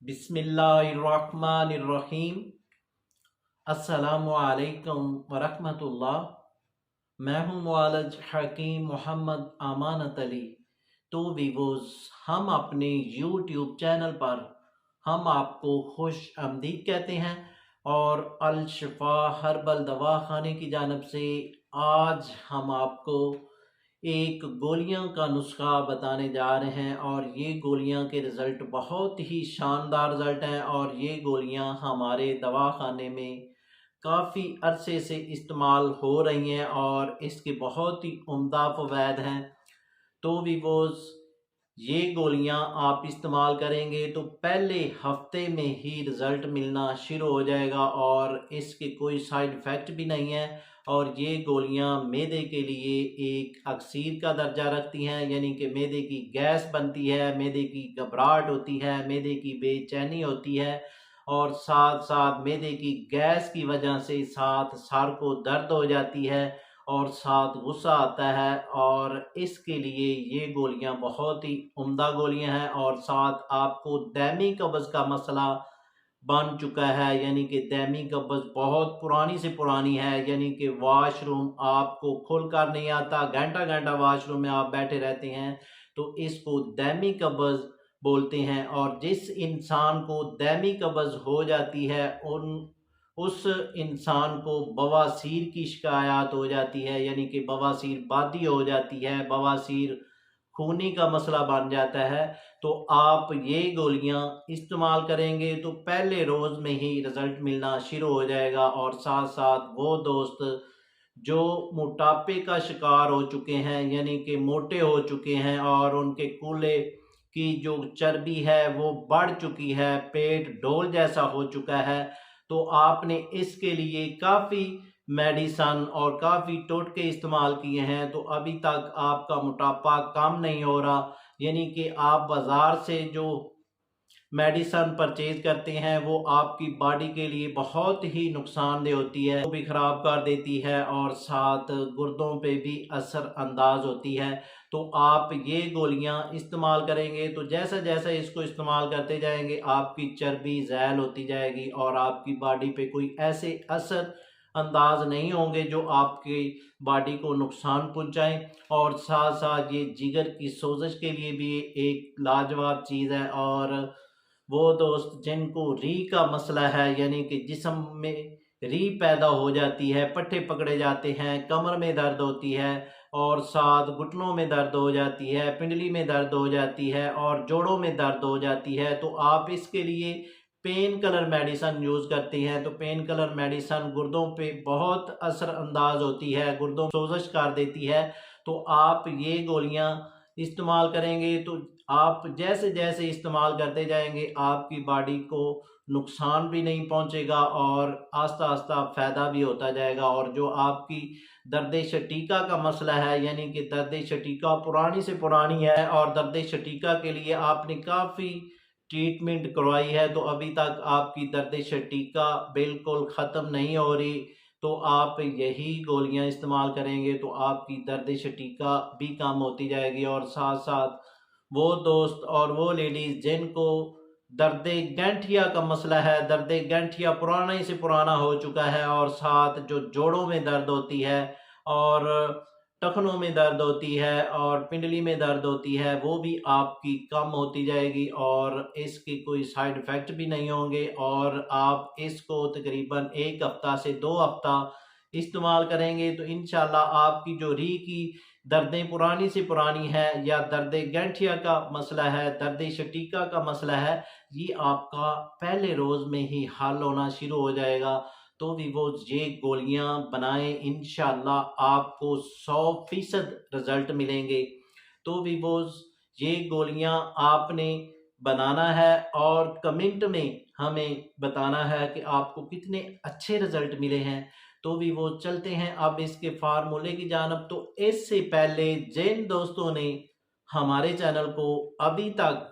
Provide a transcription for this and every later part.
بسم اللہ الرحمن الرحیم۔ السلام علیکم ورحمۃ اللہ۔ میں ہوں معالج حکیم محمد امانت علی۔ تو ویوز، ہم اپنے یوٹیوب چینل پر ہم آپ کو خوش آمدید کہتے ہیں اور الشفا ہربل دوا خانے کی جانب سے آج ہم آپ کو ایک گولیاں کا نسخہ بتانے جا رہے ہیں، اور یہ گولیاں کے رزلٹ بہت ہی شاندار رزلٹ ہیں، اور یہ گولیاں ہمارے دواخانے میں کافی عرصے سے استعمال ہو رہی ہیں اور اس کے بہت ہی عمدہ فوائد ہیں۔ تو ویوز، یہ گولیاں آپ استعمال کریں گے تو پہلے ہفتے میں ہی رزلٹ ملنا شروع ہو جائے گا، اور اس کے کوئی سائیڈ ایفیکٹ بھی نہیں ہے۔ اور یہ گولیاں معدے کے لیے ایک اکسیر کا درجہ رکھتی ہیں، یعنی کہ معدے کی گیس بنتی ہے، معدے کی گھبراہٹ ہوتی ہے، معدے کی بے چینی ہوتی ہے، اور ساتھ ساتھ معدے کی گیس کی وجہ سے ساتھ سر کو درد ہو جاتی ہے اور ساتھ غصہ آتا ہے، اور اس کے لیے یہ گولیاں بہت ہی عمدہ گولیاں ہیں۔ اور ساتھ آپ کو دائمی قبض کا مسئلہ بن چکا ہے، یعنی کہ دائمی قبض بہت پرانی سے پرانی ہے، یعنی کہ واش روم آپ کو کھل کر نہیں آتا، گھنٹہ گھنٹہ واش روم میں آپ بیٹھے رہتے ہیں، تو اس کو دائمی قبض بولتے ہیں۔ اور جس انسان کو دائمی قبض ہو جاتی ہے اس انسان کو بواسیر کی شکایات ہو جاتی ہے، یعنی کہ بواسیر بادی ہو جاتی ہے، بواسیر خونی کا مسئلہ بن جاتا ہے۔ تو آپ یہ گولیاں استعمال کریں گے تو پہلے روز میں ہی رزلٹ ملنا شروع ہو جائے گا، اور ساتھ ساتھ وہ دوست جو موٹاپے کا شکار ہو چکے ہیں، یعنی کہ موٹے ہو چکے ہیں اور ان کے کولے کی جو چربی ہے وہ بڑھ چکی ہے، پیٹ ڈول جیسا ہو چکا ہے، تو آپ نے اس کے لیے کافی میڈیسن اور کافی ٹوٹکے استعمال کیے ہیں، تو ابھی تک آپ کا موٹاپا کم نہیں ہو رہا، یعنی کہ آپ بازار سے جو میڈیسن پرچیز کرتے ہیں وہ آپ کی باڈی کے لیے بہت ہی نقصان دہ ہوتی ہے، وہ بھی خراب کر دیتی ہے اور ساتھ گردوں پہ بھی اثر انداز ہوتی ہے۔ تو آپ یہ گولیاں استعمال کریں گے تو جیسا جیسا اس کو استعمال کرتے جائیں گے آپ کی چربی زائل ہوتی جائے گی، اور آپ کی باڈی پہ کوئی ایسے اثر انداز نہیں ہوں گے جو آپ کی باڈی کو نقصان پہنچائیں۔ اور ساتھ ساتھ یہ جگر کی سوزش کے لیے بھی ایک لاجواب چیز ہے۔ اور وہ دوست جن کو ری کا مسئلہ ہے، یعنی کہ جسم میں ری پیدا ہو جاتی ہے، پٹھے پکڑے جاتے ہیں، کمر میں درد ہوتی ہے، اور ساتھ گھٹنوں میں درد ہو جاتی ہے، پنڈلی میں درد ہو جاتی ہے، اور جوڑوں میں درد ہو جاتی ہے، تو آپ اس کے لیے پین کلر میڈیسن یوز کرتے ہیں۔ تو پین کلر میڈیسن گردوں پہ بہت اثر انداز ہوتی ہے، گردوں سوزش کر دیتی ہے، تو آپ یہ گولیاں استعمال کریں گے تو آپ جیسے جیسے استعمال کرتے جائیں گے آپ کی باڈی کو نقصان بھی نہیں پہنچے گا، اور آہستہ آہستہ فائدہ بھی ہوتا جائے گا۔ اور جو آپ کی درد شٹیکا کا مسئلہ ہے، یعنی کہ درد شٹیکا پرانی سے پرانی ہے، اور درد شٹیکا کے لیے آپ نے کافی ٹریٹمنٹ کروائی ہے، تو ابھی تک آپ کی درد شٹیکا بالکل ختم نہیں ہو رہی، تو آپ یہی گولیاں استعمال کریں گے تو آپ کی درد شٹیکا بھی کم ہوتی جائے گی۔ اور ساتھ ساتھ وہ دوست اور وہ لیڈیز جن کو درد گنٹھیا کا مسئلہ ہے، درد گنٹھیا پرانے سے پرانا ہو چکا ہے، اور ساتھ جو جوڑوں میں درد ہوتی ہے اور ٹخنوں میں درد ہوتی ہے اور پنڈلی میں درد ہوتی ہے، وہ بھی آپ کی کم ہوتی جائے گی، اور اس کے کوئی سائیڈ ایفیکٹ بھی نہیں ہوں گے، اور آپ اس کو تقریباً 1 ہفتہ سے 2 ہفتہ استعمال کریں گے تو انشاءاللہ آپ کی جو ری کی دردیں پرانی سے پرانی ہے، یا درد گنٹھیا کا مسئلہ ہے، درد شٹیکا کا مسئلہ ہے، یہ آپ کا پہلے روز میں ہی حل ہونا شروع ہو جائے گا۔ تو بھی وہ یہ گولیاں بنائیں، انشاءاللہ آپ کو 100% رزلٹ ملیں گے۔ تو بھی وہ یہ گولیاں آپ نے بنانا ہے اور کمنٹ میں ہمیں بتانا ہے کہ آپ کو کتنے اچھے رزلٹ ملے ہیں۔ تو بھی وہ چلتے ہیں اب اس کے فارمولے کی جانب۔ تو اس سے پہلے جن دوستوں نے ہمارے چینل کو ابھی تک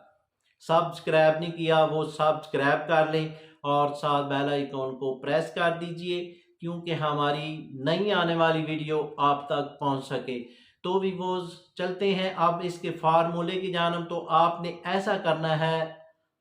سبسکرائب نہیں کیا وہ سبسکرائب کر لیں، اور ساتھ بیل آئیکن کو پریس کر دیجئے، کیونکہ ہماری نئی آنے والی ویڈیو آپ تک پہنچ سکے۔ تو بھی وہ چلتے ہیں اب اس کے فارمولے کی جانب۔ تو آپ نے ایسا کرنا ہے،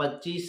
25